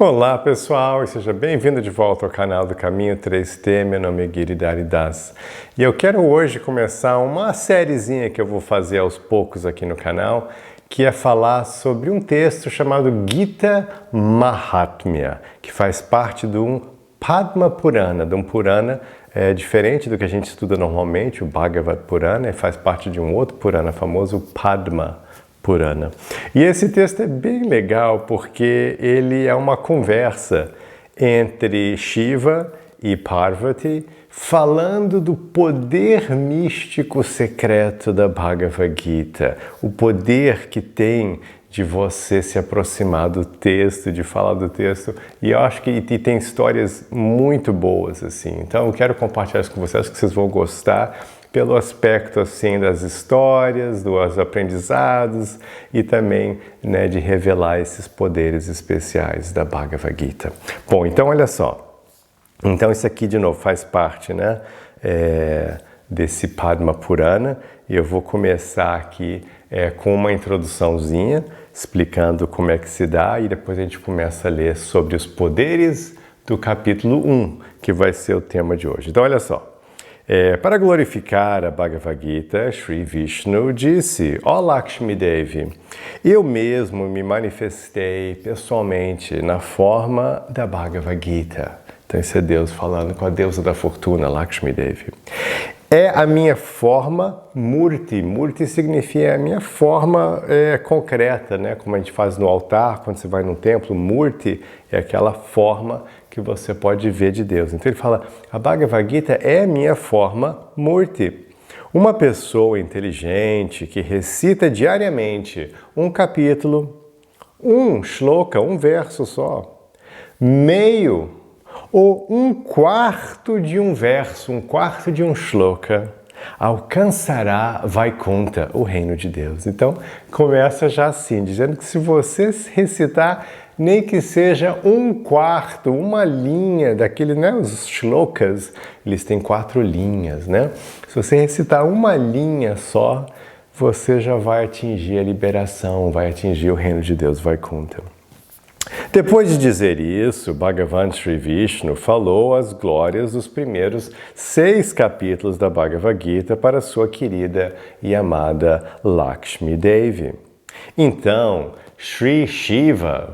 Olá pessoal, e seja bem-vindo de volta ao canal do Caminho 3T, meu nome é Giridhari Das. E eu quero hoje começar uma sériezinha que eu vou fazer aos poucos aqui no canal, que é falar sobre um texto chamado Gita Mahatmya, que faz parte de um Padma Purana, de um Purana diferente do que a gente estuda normalmente, o Bhagavad Purana, e faz parte de um outro Purana famoso, o Padma Purana. E esse texto é bem legal porque ele é uma conversa entre Shiva e Parvati falando do poder místico secreto da Bhagavad Gita, o poder que tem de você se aproximar do texto, de falar do texto, e eu acho que tem histórias muito boas assim. Então eu quero compartilhar isso com vocês, acho que vocês vão gostar, pelo aspecto assim das histórias, dos aprendizados e também de revelar esses poderes especiais da Bhagavad Gita. Bom, então olha só. Então isso aqui de novo faz parte desse Padma Purana e eu vou começar aqui com uma introduçãozinha explicando como é que se dá e depois a gente começa a ler sobre os poderes do capítulo 1, que vai ser o tema de hoje. Então olha só. Para glorificar a Bhagavad Gita, Sri Vishnu disse: Ó Lakshmi Devi, eu mesmo me manifestei pessoalmente na forma da Bhagavad Gita. Então esse é Deus falando com a deusa da fortuna, Lakshmi Devi. É a minha forma Murti. Murti significa a minha forma concreta, né? Como a gente faz no altar, quando você vai no templo. Murti é aquela forma que você pode ver de Deus. Então ele fala, a Bhagavad Gita é a minha forma Murti. Uma pessoa inteligente que recita diariamente um capítulo, um shloka, um verso só, meio ou um quarto de um verso, um quarto de um shloka, alcançará Vaikunta, o reino de Deus. Então, começa já assim, dizendo que se você recitar nem que seja um quarto, uma linha daquele, os shlokas, eles têm 4 linhas, né? Se você recitar uma linha só, você já vai atingir a liberação, vai atingir o reino de Deus, Vaikunta. Depois de dizer isso, Bhagavan Sri Vishnu falou as glórias dos primeiros 6 capítulos da Bhagavad Gita para sua querida e amada Lakshmi Devi. Então, Sri Shiva,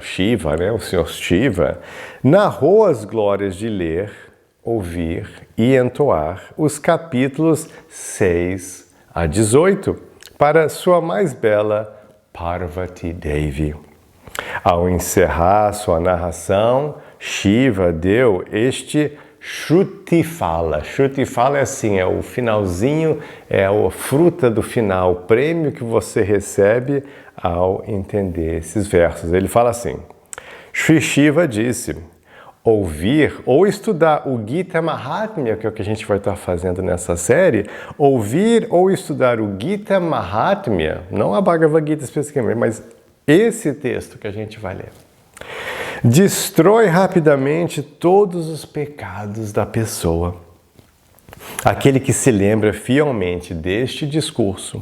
o Senhor Shiva, narrou as glórias de ler, ouvir e entoar os capítulos 6 a 18 para sua mais bela Parvati Devi. Ao encerrar sua narração, Shiva deu este Shrutifala. Shrutifala é assim, é o finalzinho, é a fruta do final, o prêmio que você recebe ao entender esses versos. Ele fala assim, Sri Shiva disse, ouvir ou estudar o Gita Mahatmya, que é o que a gente vai estar fazendo nessa série, ouvir ou estudar o Gita Mahatmya, não a Bhagavad Gita especificamente, mas esse texto que a gente vai ler, destrói rapidamente todos os pecados da pessoa. Aquele que se lembra fielmente deste discurso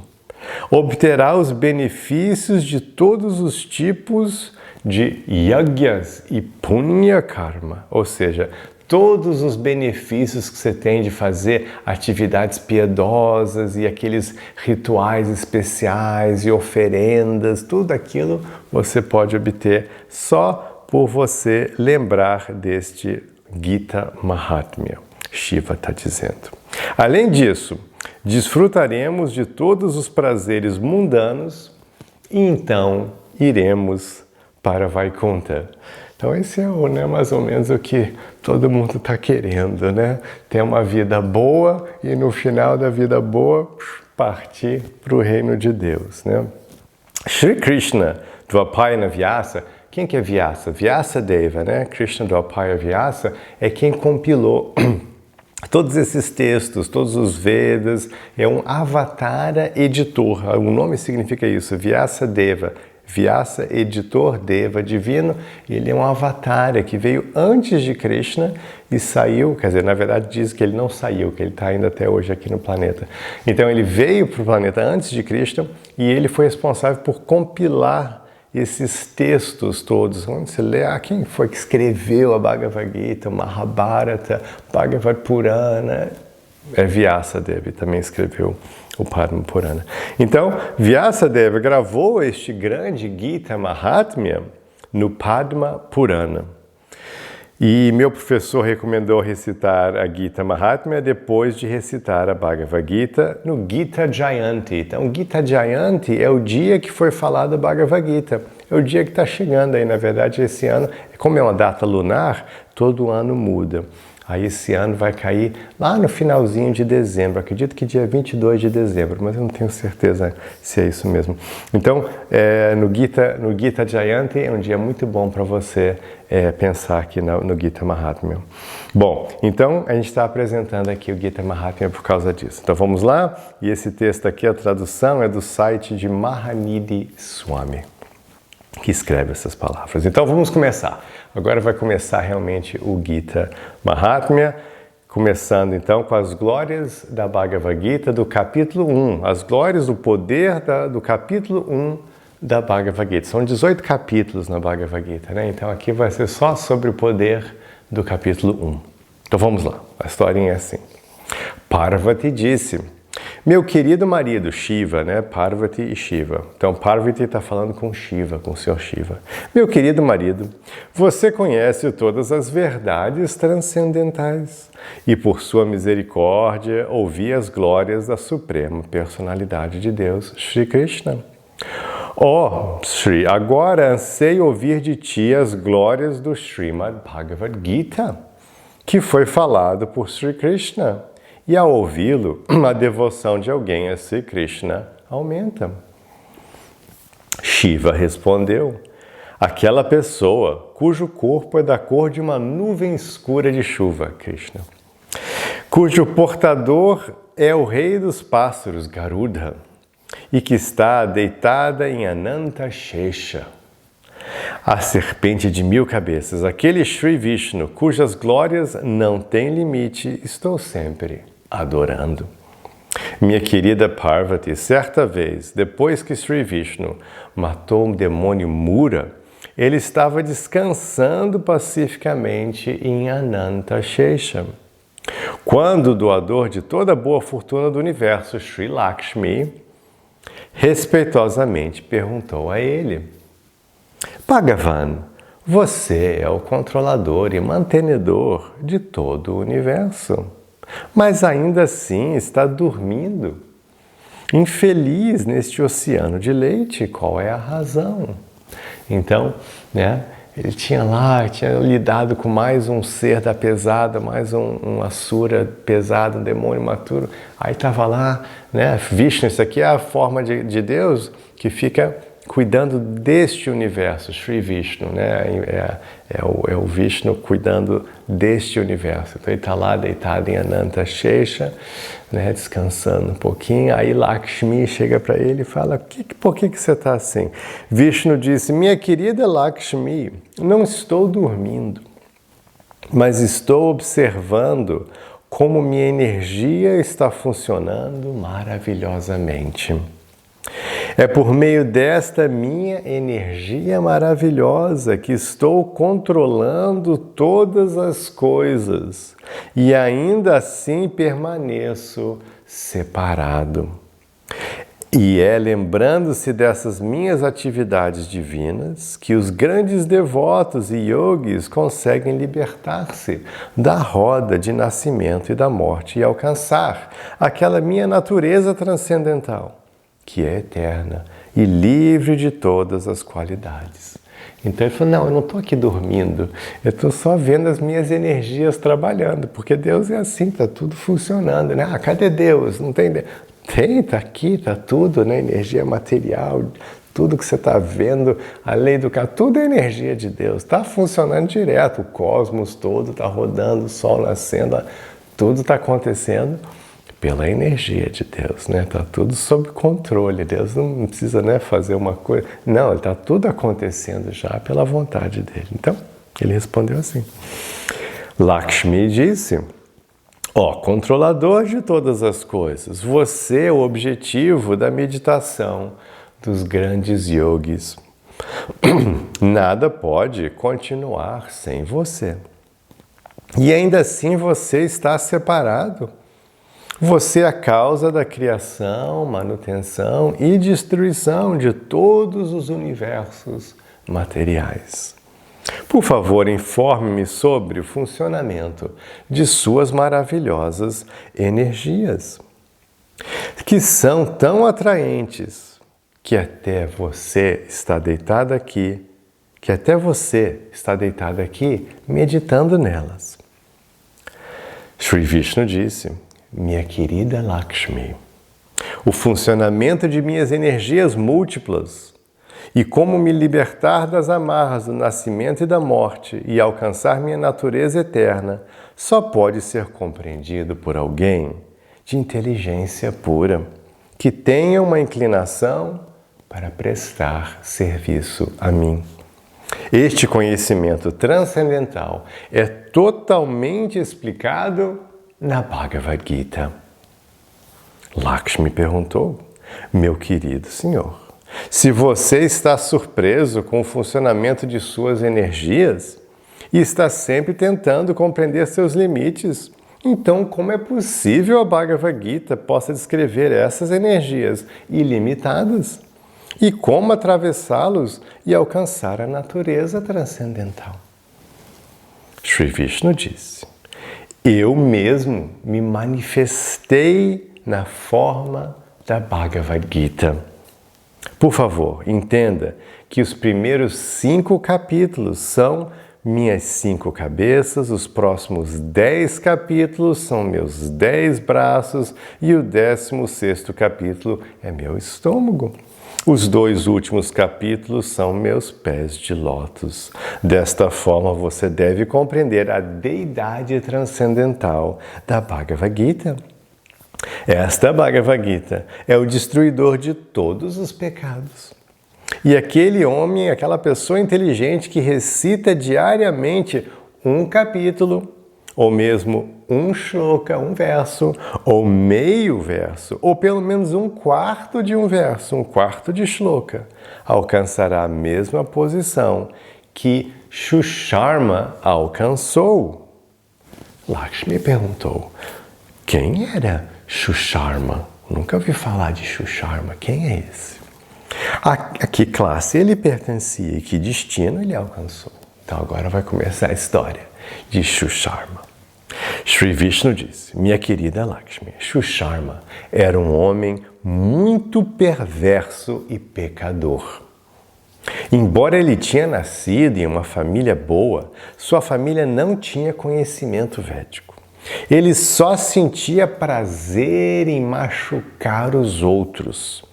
obterá os benefícios de todos os tipos de yagyas e punya karma, ou seja, todos os benefícios que você tem de fazer atividades piedosas e aqueles rituais especiais e oferendas, tudo aquilo você pode obter só por você lembrar deste Gita Mahatmya. Shiva está dizendo. Além disso, desfrutaremos de todos os prazeres mundanos e então iremos para Vaikunta. Então esse é mais ou menos o que todo mundo está querendo, né? Ter uma vida boa e no final da vida boa partir para o reino de Deus, né? Shri Krishna Dvapayana Vyasa, quem que é Vyasa? Vyasa Deva, né? Krishna Dvapaya Vyasa é quem compilou todos esses textos, todos os Vedas, é um avatara editor, o nome significa isso, Vyasa Deva. Vyasa, editor, Deva, divino, ele é um avatar que veio antes de Krishna e saiu, quer dizer, na verdade diz que ele não saiu, que ele está ainda até hoje aqui no planeta. Então ele veio para o planeta antes de Krishna e ele foi responsável por compilar esses textos todos. Quando você lê, quem foi que escreveu a Bhagavad Gita, Mahabharata, Bhagavad Purana? Vyasadeva também escreveu o Padma Purana. Então, Vyasadeva gravou este grande Gita Mahatmya no Padma Purana. E meu professor recomendou recitar a Gita Mahatmya depois de recitar a Bhagavad Gita no Gita Jayanti. Então, Gita Jayanti é o dia que foi falado a Bhagavad Gita. É o dia que está chegando aí, na verdade, esse ano. Como é uma data lunar, todo ano muda. Aí esse ano vai cair lá no finalzinho de dezembro, acredito que dia 22 de dezembro, mas eu não tenho certeza se é isso mesmo. Então, no Gita Jayanti é um dia muito bom para você pensar aqui no Gita Mahatmya. Bom, então a gente está apresentando aqui o Gita Mahatmya por causa disso. Então vamos lá, e esse texto aqui, a tradução é do site de Mahanidhi Swami, que escreve essas palavras. Então vamos começar. Agora vai começar realmente o Gita Mahatmya, começando então com as glórias da Bhagavad Gita do capítulo 1, as glórias do poder do capítulo 1 da Bhagavad Gita. São 18 capítulos na Bhagavad Gita, né? Então aqui vai ser só sobre o poder do capítulo 1. Então vamos lá, a historinha é assim. Parvati disse: meu querido marido, Shiva, né? Parvati e Shiva. Então, Parvati está falando com Shiva, com o Senhor Shiva. Meu querido marido, você conhece todas as verdades transcendentais e, por sua misericórdia, ouvi as glórias da Suprema Personalidade de Deus, Shri Krishna. Shri, agora anseio ouvir de ti as glórias do Srimad Bhagavad Gita, que foi falado por Shri Krishna. E ao ouvi-lo, a devoção de alguém a Sri Krishna aumenta. Shiva respondeu: aquela pessoa cujo corpo é da cor de uma nuvem escura de chuva, Krishna, cujo portador é o rei dos pássaros, Garuda, e que está deitada em Ananta Shesha, a serpente de 1000 cabeças, aquele Shri Vishnu, cujas glórias não têm limite, estou sempre adorando. Minha querida Parvati, certa vez, depois que Shri Vishnu matou um demônio Mura, ele estava descansando pacificamente em Ananta Shesha. Quando o doador de toda a boa fortuna do universo, Shri Lakshmi, respeitosamente perguntou a ele: Bhagavan, você é o controlador e mantenedor de todo o universo, mas ainda assim está dormindo. Infeliz neste oceano de leite, qual é a razão? Então, ele tinha lidado com mais um ser da pesada, mais um asura pesado, um demônio maturo. Aí estava lá, Vishnu, isso aqui é a forma de Deus que fica cuidando deste universo, Shri Vishnu, é o Vishnu cuidando deste universo. Então ele está lá deitado em Ananta Shesha, descansando um pouquinho. Aí Lakshmi chega para ele e fala: por que você está assim? Vishnu disse: minha querida Lakshmi, não estou dormindo, mas estou observando como minha energia está funcionando maravilhosamente. É por meio desta minha energia maravilhosa que estou controlando todas as coisas e ainda assim permaneço separado. E é lembrando-se dessas minhas atividades divinas que os grandes devotos e yogis conseguem libertar-se da roda de nascimento e da morte e alcançar aquela minha natureza transcendental, que é eterna e livre de todas as qualidades. Então ele falou: não, eu não estou aqui dormindo, eu estou só vendo as minhas energias trabalhando, porque Deus é assim, está tudo funcionando, cadê Deus? Não tem Deus? Tem, está aqui, está tudo, energia material, tudo que você está vendo, a lei do karma, tudo é energia de Deus, está funcionando direto, o cosmos todo está rodando, o sol nascendo, tudo está acontecendo pela energia de Deus, Está tudo sob controle. Deus não precisa, fazer uma coisa. Não, está tudo acontecendo já pela vontade dele. Então, ele respondeu assim. Lakshmi disse: controlador de todas as coisas, você é o objetivo da meditação dos grandes yogis. Nada pode continuar sem você. E ainda assim você está separado. Você é a causa da criação, manutenção e destruição de todos os universos materiais. Por favor, informe-me sobre o funcionamento de suas maravilhosas energias, que são tão atraentes que até você está deitado aqui, meditando nelas. Shri Vishnu disse: minha querida Lakshmi, o funcionamento de minhas energias múltiplas e como me libertar das amarras do nascimento e da morte e alcançar minha natureza eterna só pode ser compreendido por alguém de inteligência pura, que tenha uma inclinação para prestar serviço a mim. Este conhecimento transcendental é totalmente explicado na Bhagavad Gita. Lakshmi perguntou: meu querido senhor, se você está surpreso com o funcionamento de suas energias e está sempre tentando compreender seus limites, então como é possível a Bhagavad Gita possa descrever essas energias ilimitadas? E como atravessá-los e alcançar a natureza transcendental? Shri Vishnu disse: eu mesmo me manifestei na forma da Bhagavad Gita. Por favor, entenda que os primeiros 5 capítulos são minhas 5 cabeças, os próximos 10 capítulos são meus 10 braços e o 16º capítulo é meu estômago. Os 2 últimos capítulos são meus pés de lótus. Desta forma, você deve compreender a deidade transcendental da Bhagavad Gita. Esta Bhagavad Gita é o destruidor de todos os pecados. E aquele homem, aquela pessoa inteligente que recita diariamente um capítulo, ou mesmo um shloka, um verso, ou meio verso, ou pelo menos um quarto de um verso, um quarto de shloka, alcançará a mesma posição que Shusharma alcançou. Lakshmi perguntou: quem era Shusharma? Nunca ouvi falar de Shusharma. Quem é esse? A que classe ele pertencia e que destino ele alcançou? Então agora vai começar a história de Shusharma. Shri Vishnu disse: minha querida Lakshmi, Shusharma era um homem muito perverso e pecador. Embora ele tinha nascido em uma família boa, sua família não tinha conhecimento védico. Ele só sentia prazer em machucar os outros.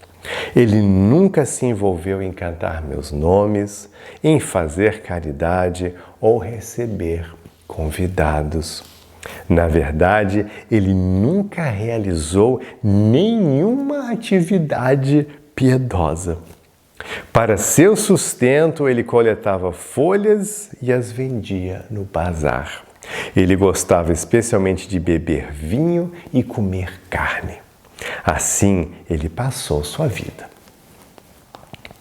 Ele nunca se envolveu em cantar meus nomes, em fazer caridade ou receber convidados. Na verdade, ele nunca realizou nenhuma atividade piedosa. Para seu sustento, ele coletava folhas e as vendia no bazar. Ele gostava especialmente de beber vinho e comer carne. Assim, ele passou sua vida.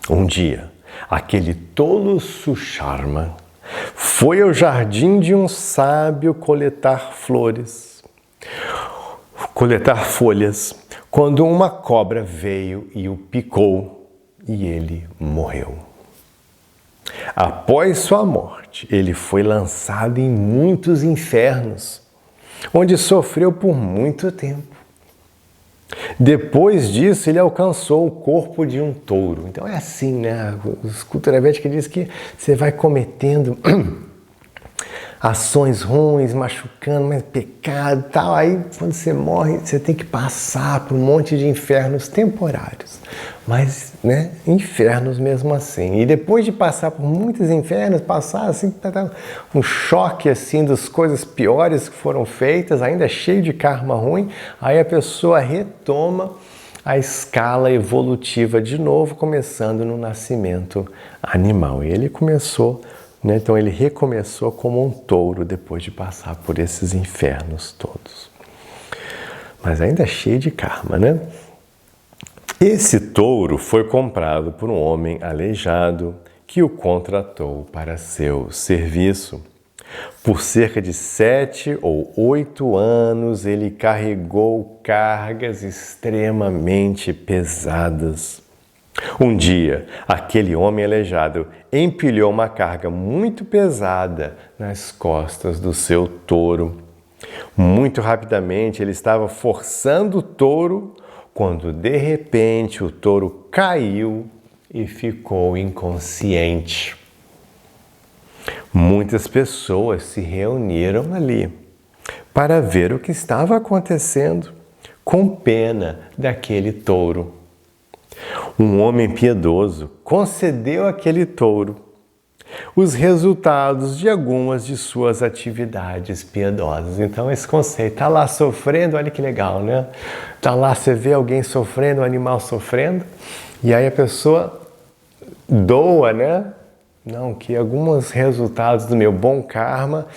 Um dia, aquele tolo Shusharma foi ao jardim de um sábio coletar folhas, quando uma cobra veio e o picou e ele morreu. Após sua morte, ele foi lançado em muitos infernos, onde sofreu por muito tempo. Depois disso, ele alcançou o corpo de um touro. Então é assim, né? A cultura védica diz que você vai cometendo ações ruins, machucando, mas pecado e tal. Aí, quando você morre, você tem que passar por um monte de infernos temporários. Mas, né, infernos mesmo assim. E depois de passar por muitos infernos, passar assim, um choque assim das coisas piores que foram feitas, ainda cheio de karma ruim, aí a pessoa retoma a escala evolutiva de novo, começando no nascimento animal. E ele começou, né, então ele recomeçou como um touro depois de passar por esses infernos todos. Mas ainda cheio de karma, né? Esse touro foi comprado por um homem aleijado que o contratou para seu serviço. Por cerca de 7 ou 8 anos, ele carregou cargas extremamente pesadas. Um dia, aquele homem aleijado empilhou uma carga muito pesada nas costas do seu touro. Muito rapidamente, ele estava forçando o touro quando, de repente, o touro caiu e ficou inconsciente. Muitas pessoas se reuniram ali para ver o que estava acontecendo, com pena daquele touro. Um homem piedoso concedeu àquele touro os resultados de algumas de suas atividades piedosas. Então, esse conceito, está lá sofrendo, olha que legal, né? Está lá, você vê alguém sofrendo, um animal sofrendo, e aí a pessoa doa, né? Não, que alguns resultados do meu bom karma,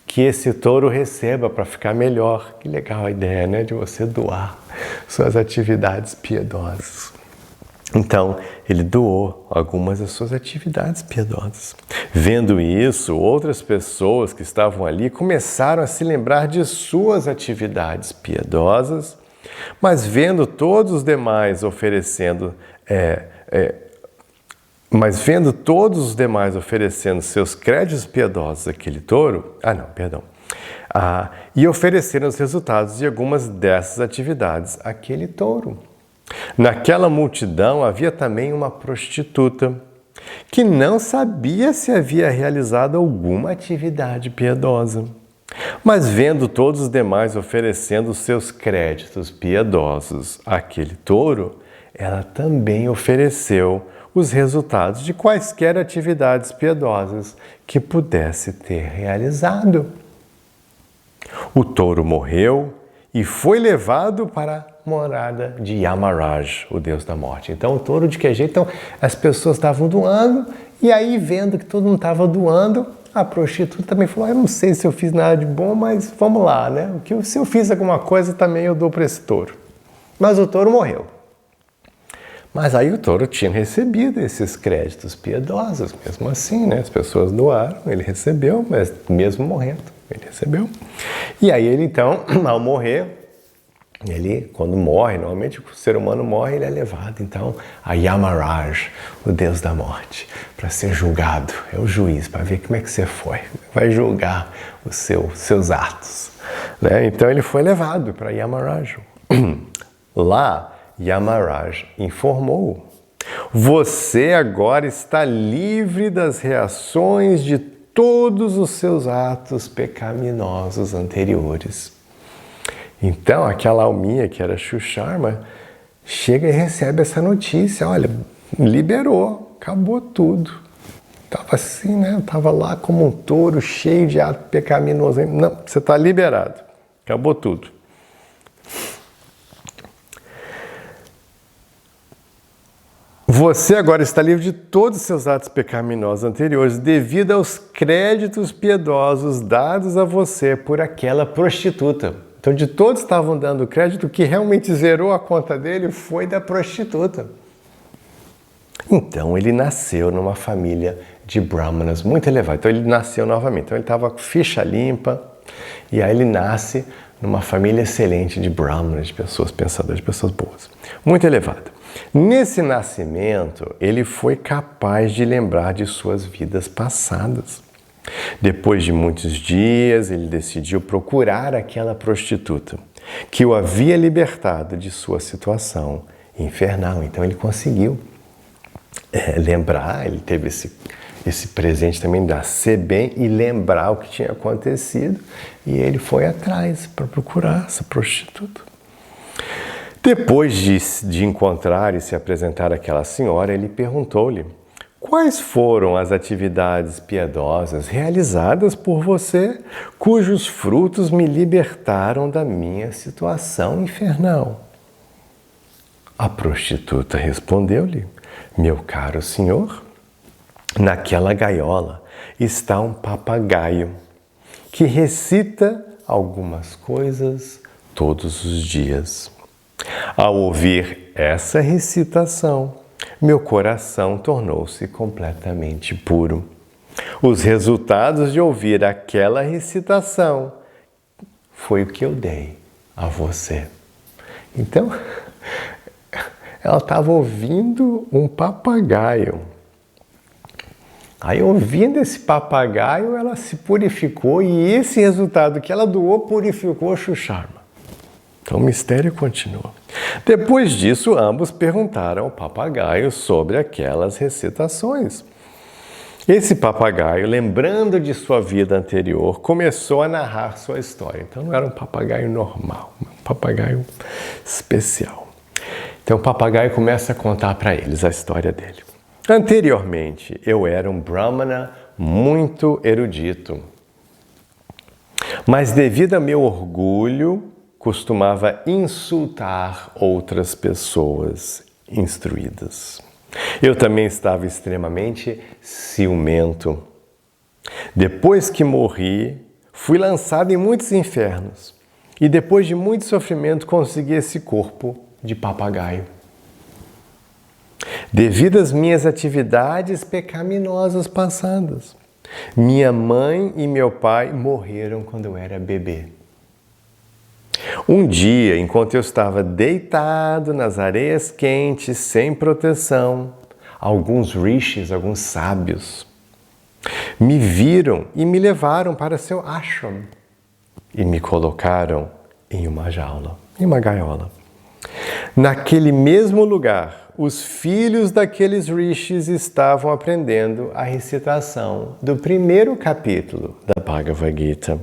que esse touro receba para ficar melhor. Que legal a ideia, né? De você doar suas atividades piedosas. Então, ele doou algumas das suas atividades piedosas. Vendo isso, outras pessoas que estavam ali começaram a se lembrar de suas atividades piedosas, mas vendo todos os demais oferecendo seus créditos piedosos àquele touro, e ofereceram os resultados de algumas dessas atividades àquele touro. Naquela multidão havia também uma prostituta que não sabia se havia realizado alguma atividade piedosa. Mas vendo todos os demais oferecendo seus créditos piedosos àquele touro, ela também ofereceu os resultados de quaisquer atividades piedosas que pudesse ter realizado. O touro morreu e foi levado para a morada de Yamaraj, o deus da morte. Então, o touro de que jeito? Então, as pessoas estavam doando, e aí, vendo que todo mundo estava doando, a prostituta também falou, eu não sei se eu fiz nada de bom, mas vamos lá, né? Se eu fiz alguma coisa, também eu dou para esse touro. Mas o touro morreu. Mas aí o touro tinha recebido esses créditos piedosos, mesmo assim, né? As pessoas doaram, ele recebeu, mas mesmo morrendo, ele recebeu. E aí ele então, ao morrer, quando morre, normalmente o ser humano morre, ele é levado então a Yamaraj, o deus da morte, para ser julgado. É o juiz, para ver como é que você foi. Vai julgar os seus atos. Né? Então ele foi levado para Yamaraj. Lá, Yamaraj informou: você agora está livre das reações de todos os seus atos pecaminosos anteriores. Então, aquela alminha que era Shushama chega e recebe essa notícia, olha, liberou, acabou tudo. Estava assim, né? Estava lá como um touro cheio de ato pecaminoso. Não, você está liberado, acabou tudo. Você agora está livre de todos os seus atos pecaminosos anteriores devido aos créditos piedosos dados a você por aquela prostituta. Então, de todos estavam dando crédito, o que realmente zerou a conta dele foi da prostituta. Então, ele nasceu numa família de brahmanas muito elevada. Então, ele nasceu novamente. Então, ele estava com ficha limpa. E aí, ele nasce numa família excelente de brahmanas, de pessoas pensadoras, de pessoas boas. Muito elevada. Nesse nascimento, ele foi capaz de lembrar de suas vidas passadas. Depois de muitos dias, ele decidiu procurar aquela prostituta que o havia libertado de sua situação infernal. Então ele conseguiu lembrar, ele teve esse presente também de nascer bem e lembrar o que tinha acontecido, e ele foi atrás para procurar essa prostituta. Depois de encontrar e se apresentar àquela senhora, ele perguntou-lhe: quais foram as atividades piedosas realizadas por você, cujos frutos me libertaram da minha situação infernal? A prostituta respondeu-lhe: meu caro senhor, naquela gaiola está um papagaio que recita algumas coisas todos os dias. Ao ouvir essa recitação, meu coração tornou-se completamente puro. Os resultados de ouvir aquela recitação foi o que eu dei a você. Então, ela estava ouvindo um papagaio. Aí, ouvindo esse papagaio, ela se purificou e esse resultado que ela doou purificou Shushama. Então, o mistério continua. Depois disso, ambos perguntaram ao papagaio sobre aquelas recitações. Esse papagaio, lembrando de sua vida anterior, começou a narrar sua história. Então, não era um papagaio normal, um papagaio especial. Então, o papagaio começa a contar para eles a história dele. Anteriormente, eu era um brahmana muito erudito. Mas devido ao meu orgulho, costumava insultar outras pessoas instruídas. Eu também estava extremamente ciumento. Depois que morri, fui lançado em muitos infernos. E depois de muito sofrimento, consegui esse corpo de papagaio. Devido às minhas atividades pecaminosas passadas, minha mãe e meu pai morreram quando eu era bebê. Um dia, enquanto eu estava deitado nas areias quentes, sem proteção, alguns rishis, alguns sábios, me viram e me levaram para seu ashram e me colocaram em uma jaula, em uma gaiola. Naquele mesmo lugar, os filhos daqueles rishis estavam aprendendo a recitação do primeiro capítulo da Bhagavad Gita.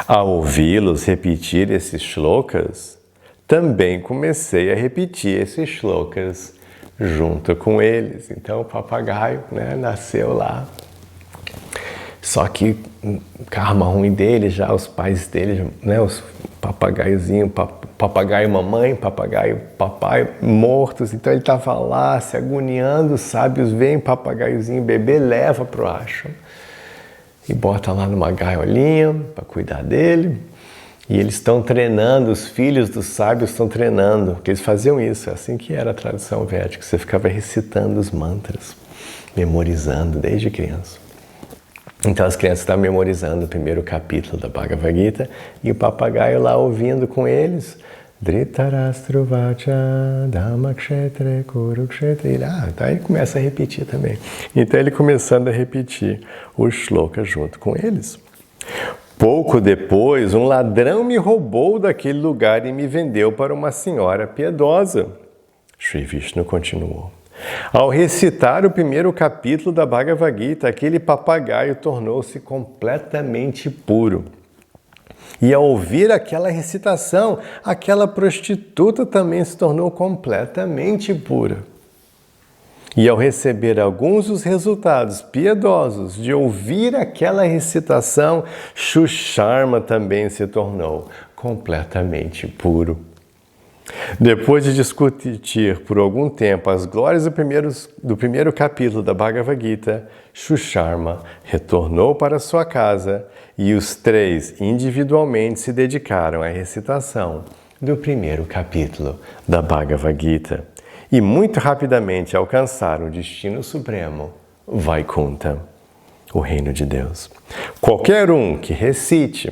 Ao ouvi-los repetir esses shlokas, também comecei a repetir esses shlokas junto com eles. Então o papagaio, nasceu lá. Só que o karma ruim dele, já os pais dele, os papagaiozinhos, papagaio mamãe, papagaio papai mortos. Então ele estava lá se agoniando, os sábios veem o papagaiozinho bebê, leva para o ashram e bota lá numa gaiolinha para cuidar dele. E eles estão treinando, os filhos dos sábios estão treinando, porque eles faziam isso, assim que era a tradição védica, você ficava recitando os mantras, memorizando desde criança. Então as crianças estavam memorizando o primeiro capítulo da Bhagavad Gita e o papagaio lá ouvindo com eles, Dhritarashtra Vacha Dhammakshetra Kurukshetra. Então ele começa a repetir também. Então ele começando a repetir o shloka junto com eles. Pouco depois, um ladrão me roubou daquele lugar e me vendeu para uma senhora piedosa. Shri Vishnu continuou. Ao recitar o primeiro capítulo da Bhagavad Gita, aquele papagaio tornou-se completamente puro. E ao ouvir aquela recitação, aquela prostituta também se tornou completamente pura. E ao receber alguns dos resultados piedosos de ouvir aquela recitação, Shushama também se tornou completamente puro. Depois de discutir por algum tempo as glórias do primeiro capítulo da Bhagavad Gita, Shushama retornou para sua casa e os três individualmente se dedicaram à recitação do primeiro capítulo da Bhagavad Gita e muito rapidamente alcançaram o destino supremo, Vaikuntha, o reino de Deus. Qualquer um que recite,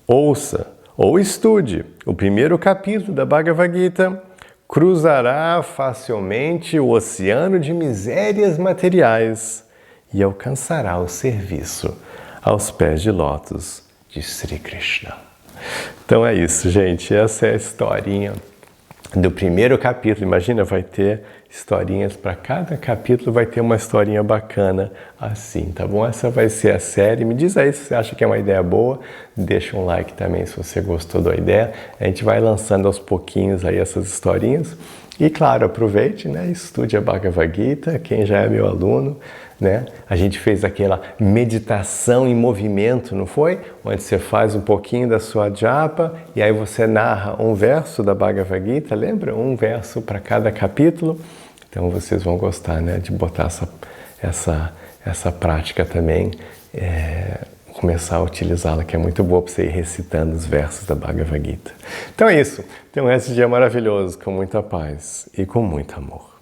ouça ou estude o primeiro capítulo da Bhagavad Gita cruzará facilmente o oceano de misérias materiais e alcançará o serviço aos pés de lótus de Sri Krishna. Então é isso, gente. Essa é a historinha do primeiro capítulo. Imagina, vai ter historinhas para cada capítulo, vai ter uma historinha bacana assim, tá bom? Essa vai ser a série. Me diz aí se você acha que é uma ideia boa. Deixa um like também se você gostou da ideia. A gente vai lançando aos pouquinhos aí essas historinhas. E claro, aproveite, estude a Bhagavad Gita, quem já é meu aluno, A gente fez aquela meditação em movimento, não foi? Onde você faz um pouquinho da sua japa e aí você narra um verso da Bhagavad Gita, lembra? Um verso para cada capítulo. Então vocês vão gostar, de botar essa prática também, começar a utilizá-la, que é muito boa para você ir recitando os versos da Bhagavad Gita. Então é isso. Tenha um resto de dia maravilhoso, com muita paz e com muito amor.